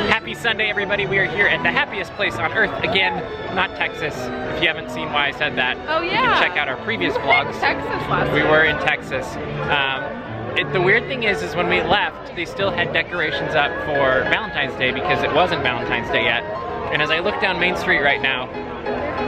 Happy Sunday, everybody. We are here at the happiest place on earth again, not Texas. If you haven't seen why I said that, oh, yeah, you can check out our previous vlogs. Texas last we were in Texas. The weird thing is when we left, they still had decorations up for Valentine's Day because it wasn't Valentine's Day yet. And as I look down Main Street right now,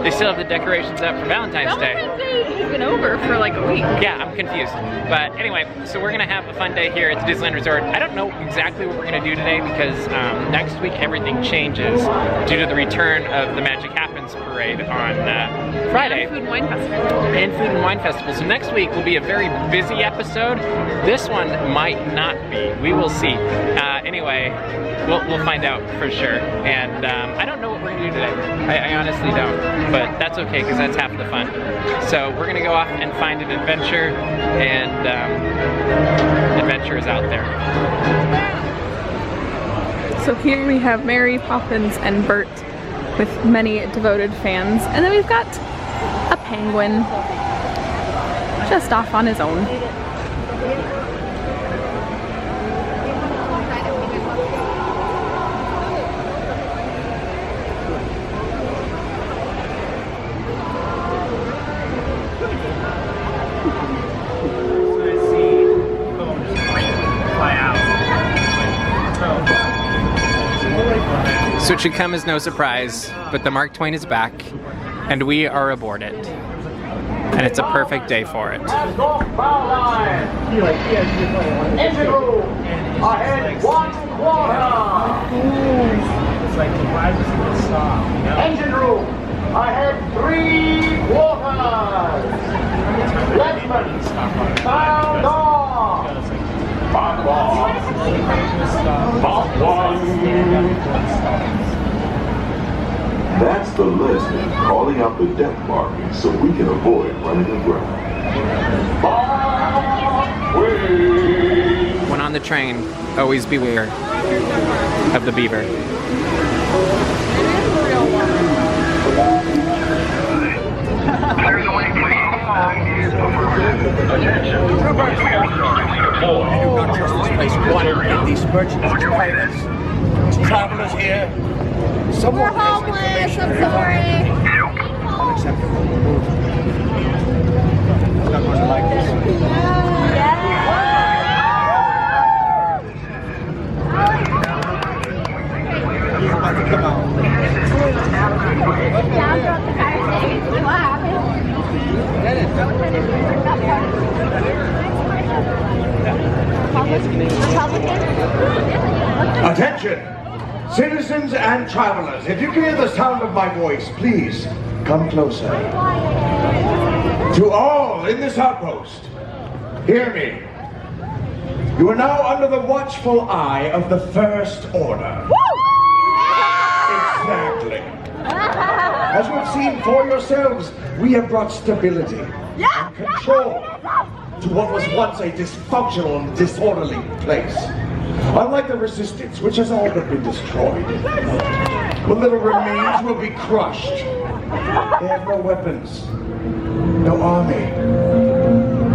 they still have the decorations up for Valentine's Day. Valentine's Day has been over for like a week. Yeah, I'm confused. But anyway, so we're gonna have a fun day here at the Disneyland Resort. I don't know exactly what we're gonna do today because next week everything changes due to the return of the Magic Happens parade on Friday. And Food and Wine Festival. And Food and Wine Festival. So next week will be a very busy episode. This one might not be. We will see. Anyway, we'll find out for sure. And I don't know what we're gonna do today. I honestly don't. But that's okay because that's half the fun. So we're gonna go off and find an adventure, and adventure is out there. So here we have Mary Poppins and Bert with many devoted fans, and then we've got a penguin just off on his own. So it should come as no surprise, but the Mark Twain is back, and we are aboard it. And it's a perfect day for it. Engine room, ahead 1 quarter. Engine room, ahead 3 quarters. Letman, sound off. Bob 1. That's the listening calling out the deck markings so we can avoid running aground. When on the train, always beware of the beaver. Clear the way, please. Attention. We are sorry to deploy. I do not trust this place one bit. These merchants, these pirates, these travelers here. Someone We're homeless, I'm sorry. Unacceptable. I'm not going to like this. He's about to come out. What happened? Attention! Citizens and travelers, if you can hear the sound of my voice, please come closer. To all in this outpost, hear me. You are now under the watchful eye of the First Order. Exactly. As you have seen for yourselves, we have brought stability and control to what was once a dysfunctional and disorderly place. Unlike the Resistance, which has all but been destroyed, what little remains will be crushed. They have no weapons, no army,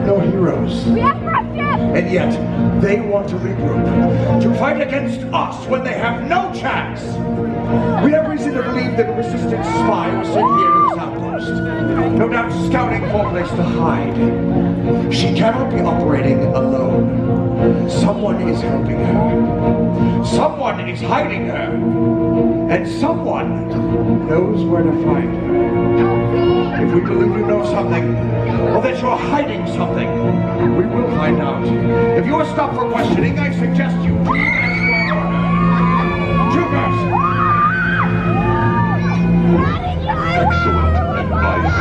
no heroes. And yet, they want to regroup, to fight against us when they have no chance. We have reason to believe that a Resistance spy was sent here to this outpost. No doubt scouting for a place to hide. She cannot be operating alone. Someone is helping her. Someone is hiding her. And someone knows where to find her. If we believe you know something, or that you're hiding something, we will find out. If you are stopped for questioning, I suggest you troopers! Excellent advice.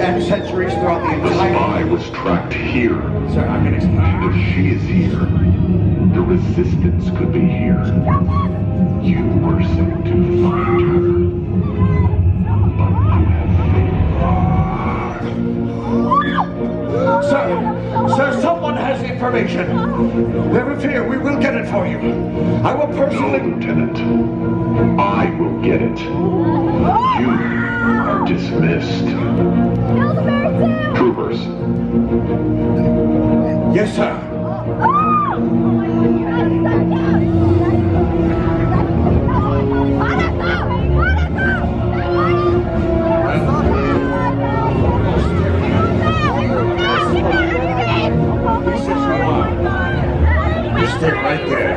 And centuries throughout the The entire... spy was tracked here. Sir, I can explain. If she is here, the Resistance could be here. You were sent to find her. But you have failed. information. Never fear, we will get it for you. I will No, personally... Lieutenant. I will get it. You are dismissed. Kill the bear too! Troopers, Yes, sir. You stay right there.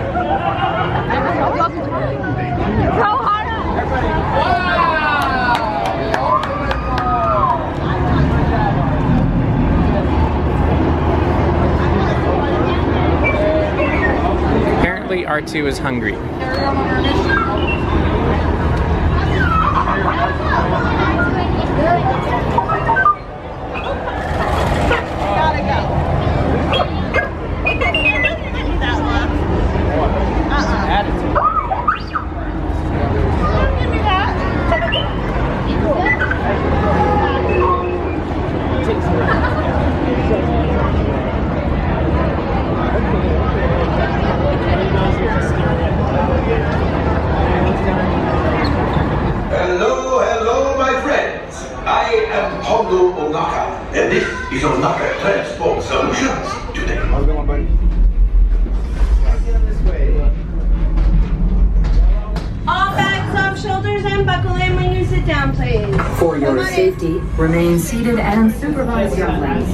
Go harder! Apparently R2 is hungry. Hello, my friends. I am Hondo Onaka, and this is Onaka Transport Solutions today. How's it going, buddy? All bags off shoulders and buckle in when you sit down, please. For your safety, remain seated and supervise your flights.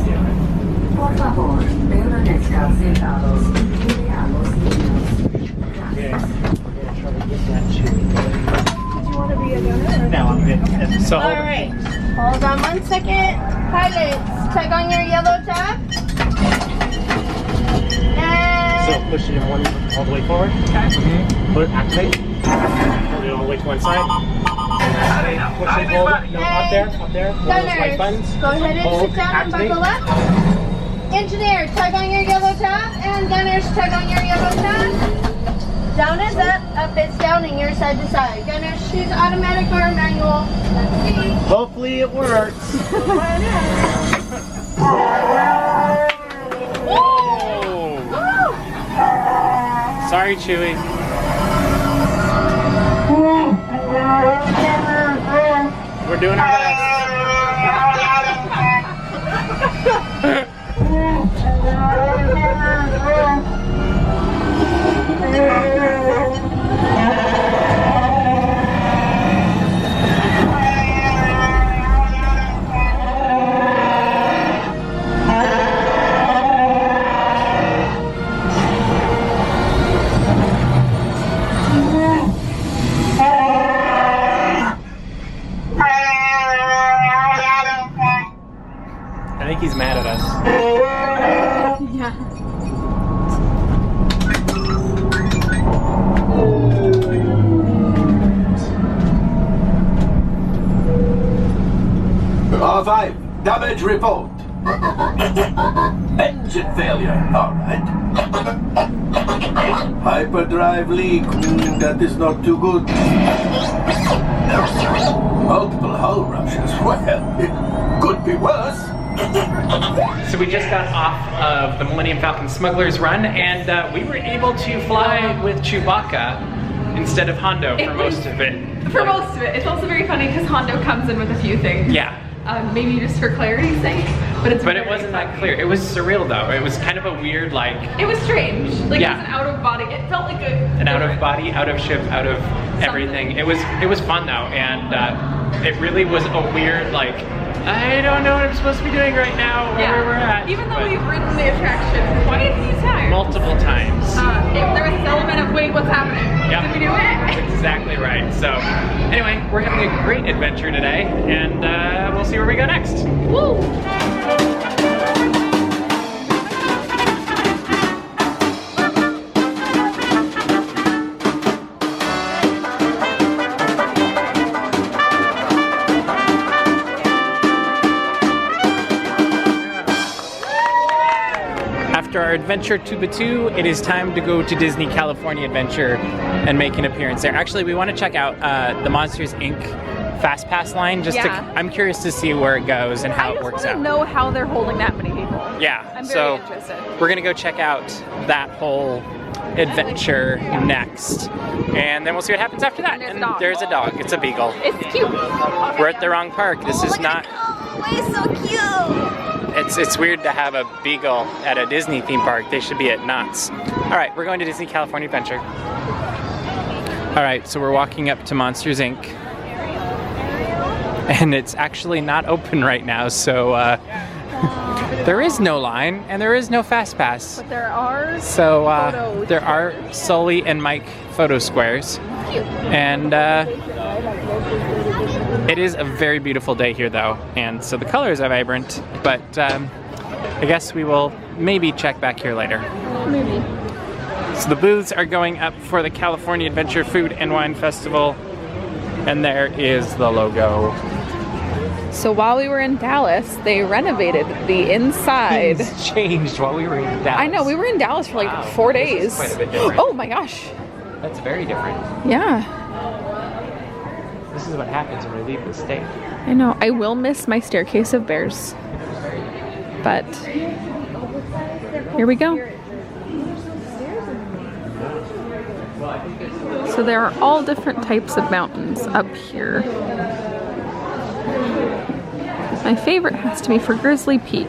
Por favor, permanezcan sentados y vean los niños. So All right. Hold on 1 second. Pilots, tug on your yellow tab. And Push it all the way forward. Okay. Put it, activate. Put it all the way to one side. Push and hold it. No, up there. Hold those white buttons. go ahead and Hold, sit down activate. and buckle up. Engineer, tug on your yellow tab. And gunners, tug on your yellow tab. Down is up is down, and your side to side. Gunners, choose automatic or manual. Let's see. Hopefully it works. sorry, Chewie. We're doing our best. I think he's mad at us. Yeah. R5, damage report. Engine failure, alright. Hyperdrive leak, that is not too good. Multiple hull ruptures, well, it could be worse. So we just got off of the Millennium Falcon Smugglers Run, and we were able to fly with Chewbacca instead of Hondo for most of it. For most of it. It's also very funny because Hondo comes in with a few things. Yeah. Maybe just for clarity's sake, but it wasn't that clear. It was surreal though. It was kind of a weird, like... It was strange. Like Yeah. it was an out of body. It felt like an out of body, out of ship, out of everything. It was fun though, and it really was a weird, like, I don't know what I'm supposed to be doing right now, where we're at. Even though but we've ridden the attraction quite a few times. multiple times. There was this element of, wait, what's happening? Yep. Did we do it? Exactly right. So anyway, we're having a great adventure today, and we'll see where we go next. Woo! After our adventure to Batu, it is time to go to Disney California Adventure and make an appearance there. Actually, we want to check out the Monsters Inc. Fast Pass line. I'm curious to see where it goes and how it works I out. just want to know how they're holding that many people. Yeah, I'm very so interested. we're gonna go check out that whole adventure next, and then we'll see what happens after that. And there's a dog. There's a dog. It's a beagle. It's cute. We're at the wrong park. This is not. Oh, he's so cute. It's weird to have a beagle at a Disney theme park. They should be at Knott's. All right, we're going to Disney California Adventure. All right, so we're walking up to Monsters Inc. And it's actually not open right now, so there is no line and there is no fast pass. But there are So there are Sully and Mike photo squares. Cute. And it is a very beautiful day here though, and so the colors are vibrant, but I guess we will maybe check back here later. Maybe. So the booths are going up for the California Adventure Food and Wine Festival, and there is the logo. So while we were in Dallas, they renovated the inside. Things changed while we were in Dallas. I know, we were in Dallas for like 4 days. This is quite a bit different. Oh my gosh. That's very different. Yeah. This is what happens when we leave the state. I know. I will miss my staircase of bears. But here we go. So there are all different types of mountains up here. My favorite has to be for Grizzly Peak.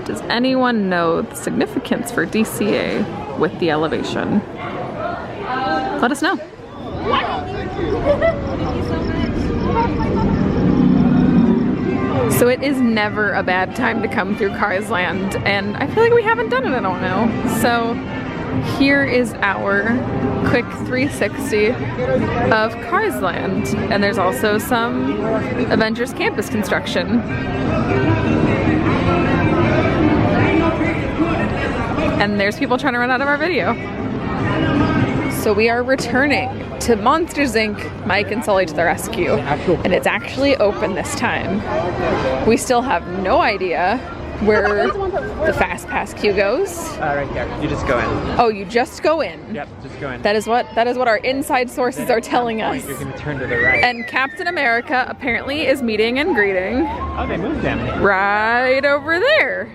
Does anyone know the significance for DCA with the elevation? Let us know. So it is never a bad time to come through Cars Land, and I feel like we haven't done it in a while. So here is our quick 360 of Cars Land, and there's also some Avengers Campus construction. And there's people trying to run out of our video. So we are returning to Monsters Inc. Mike and Sully to the rescue. And it's actually open this time. We still have no idea where the fast pass queue goes. Right there. You just go in. Oh, you just go in. Yep, just go in. That is what our inside sources are telling us. You're gonna turn to the right. And Captain America apparently is meeting and greeting. Oh, they moved them. Right over there.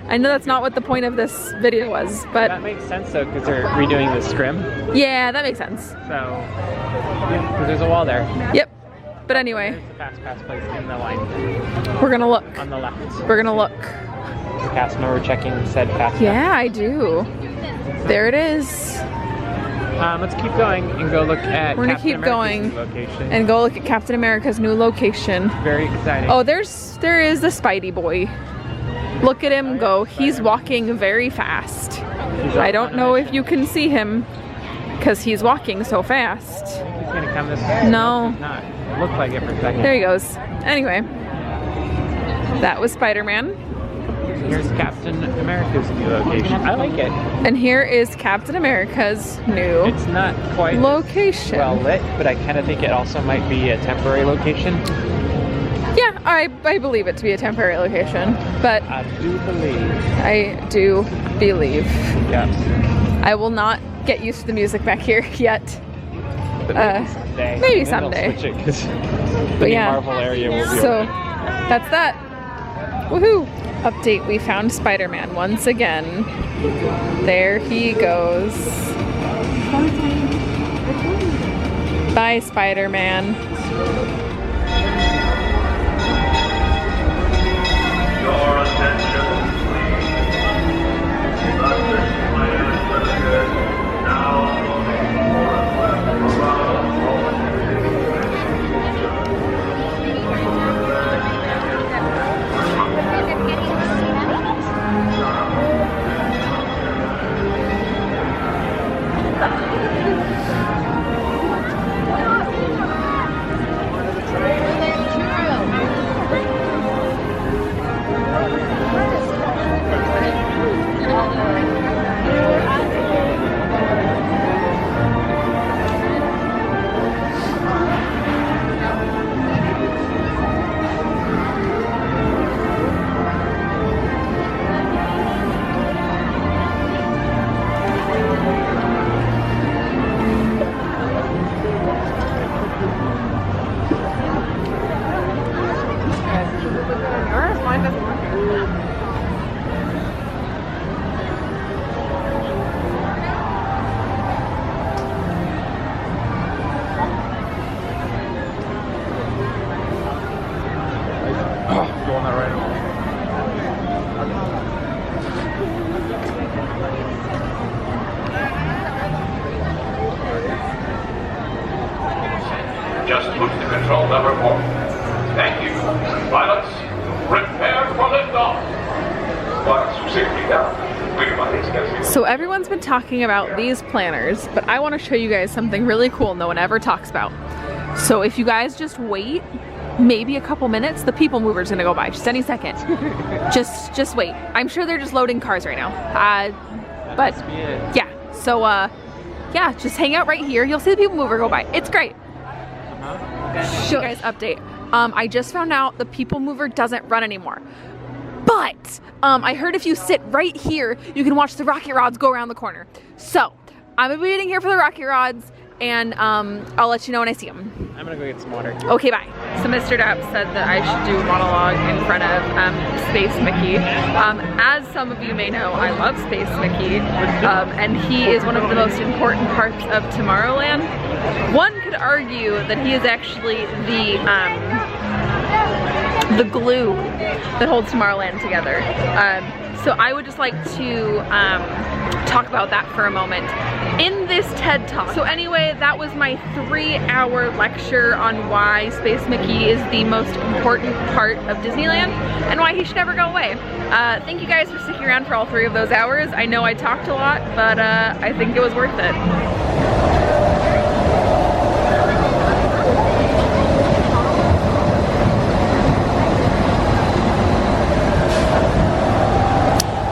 I know that's not what the point of this video was, but That makes sense though, because they're redoing the scrim. yeah, that makes sense. So, yeah, because there's a wall there. Yep. But anyway, There's the fast pass place in the line we're gonna look. on the left. We're gonna look. The cast member checking said fast pass. Yeah, I do. There it is. Let's keep going and go look at We're gonna Captain keep America's going new location. and go look at Captain America's new location. Very exciting. Oh, there is the Spidey boy. Look at him go. He's walking very fast. I don't know if you can see him because he's walking so fast. He's gonna come this way. No. He's not. It looked like it for a second. There he goes. Anyway, that was Spider-Man. Here's Captain America's new location. I like it. And here is Captain America's new It's not quite location. well lit, but I kind of think it also might be a temporary location. Yeah, I believe it to be a temporary location, but I do believe. Yes. I will not get used to the music back here yet. But maybe someday. maybe And then they'll someday. switch it because the But new yeah, Marvel area will be so over. that's that. Woohoo! Update, we found Spider-Man once again. There he goes. Bye, Spider-Man. Your attention, please. The Disneyland Limited now looking for a flip around report. Thank you. Pilots, prepare for liftoff. Flight 260 down. We're about to get So everyone's been talking about these planners, but I want to show you guys something really cool no one ever talks about. So if you guys just wait, maybe a couple minutes, the people mover's gonna go by, just any second. just wait. I'm sure they're just loading cars right now. But yeah, so yeah, just hang out right here. You'll see the people mover go by. It's great. Show you guys update. I just found out the people mover doesn't run anymore. But I heard if you sit right here, you can watch the rocket rods go around the corner. So I'm gonna be waiting here for the rocket rods, and I'll let you know when I see them. I'm gonna go get some water. Okay, bye. So Mr. Daps said that I should do a monologue in front of Space Mickey. As some of you may know, I love Space Mickey, and he is one of the most important parts of Tomorrowland. One could argue that he is actually the glue that holds Tomorrowland together. So I would just like to talk about that for a moment in this TED Talk. So anyway, that was my 3-hour lecture on why Space Mickey is the most important part of Disneyland and why he should never go away. Thank you guys for sticking around for all 3 of those hours. I know I talked a lot, but I think it was worth it.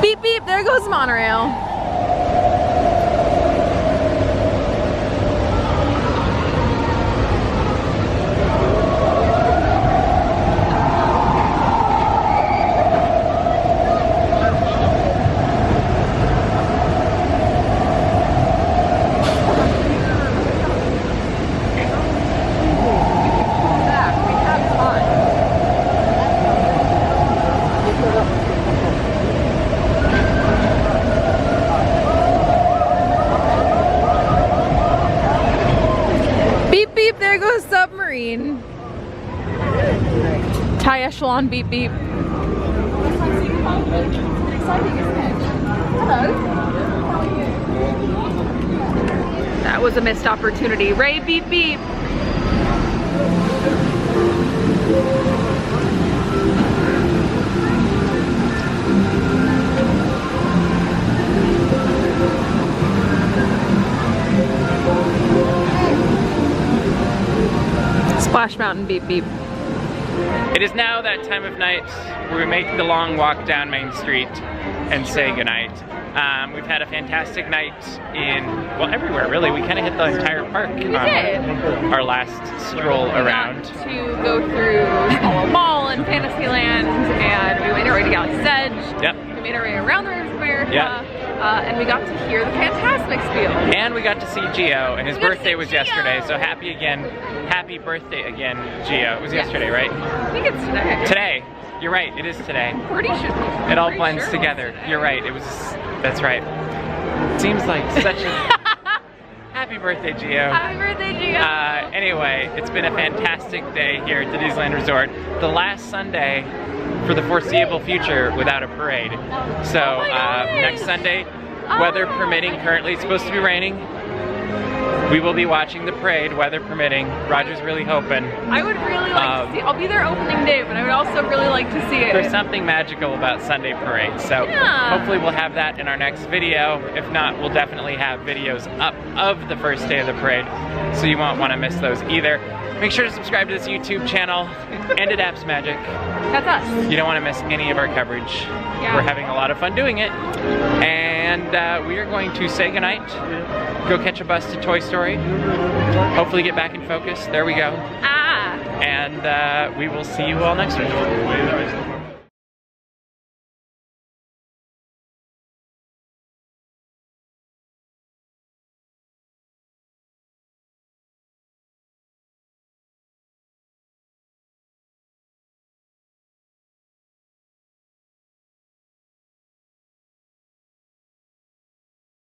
Beep beep, there goes Monorail. There goes submarine. Tie echelon beep beep. Exciting, isn't it? Hello. That was a missed opportunity. Ray beep beep. Splash Mountain beep beep. It is now that time of night where we make the long walk down Main Street and say goodnight. We've had a fantastic night in, well, everywhere really. We kind of hit the entire park on our last stroll around. We got to go through Hollow Mall and Fantasyland, and we made our way to Galaxy's Edge. Yep. We made our way around the Rivers of America. Yep. And we got to hear the Fantasmic spiel. And we got to see Gio, and his birthday was yesterday, so happy birthday again, Gio. It was yesterday, right? I think it's today. Today. You're right, it is today. Pretty sure. It all blends together. You're right, that's right. It seems like such a... Happy birthday, Gio. Happy birthday, Gio. Anyway, it's been a fantastic day here at the Disneyland Resort. The last Sunday for the foreseeable future without a parade. So next Sunday, weather permitting, currently it's supposed to be raining. We will be watching the parade, weather permitting. Roger's really hoping. I would really like to see, I'll be there opening day, but I would also really like to see it. There's something magical about Sunday parade, so hopefully we'll have that in our next video. If not, we'll definitely have videos up of the first day of the parade, so you won't want to miss those either. Make sure to subscribe to this YouTube channel and to DAPS Magic. That's us. You don't want to miss any of our coverage. Yeah. We're having a lot of fun doing it. And we are going to say goodnight, go catch a bus to Toy Story, hopefully get back in focus. There we go. And we will see you all next week.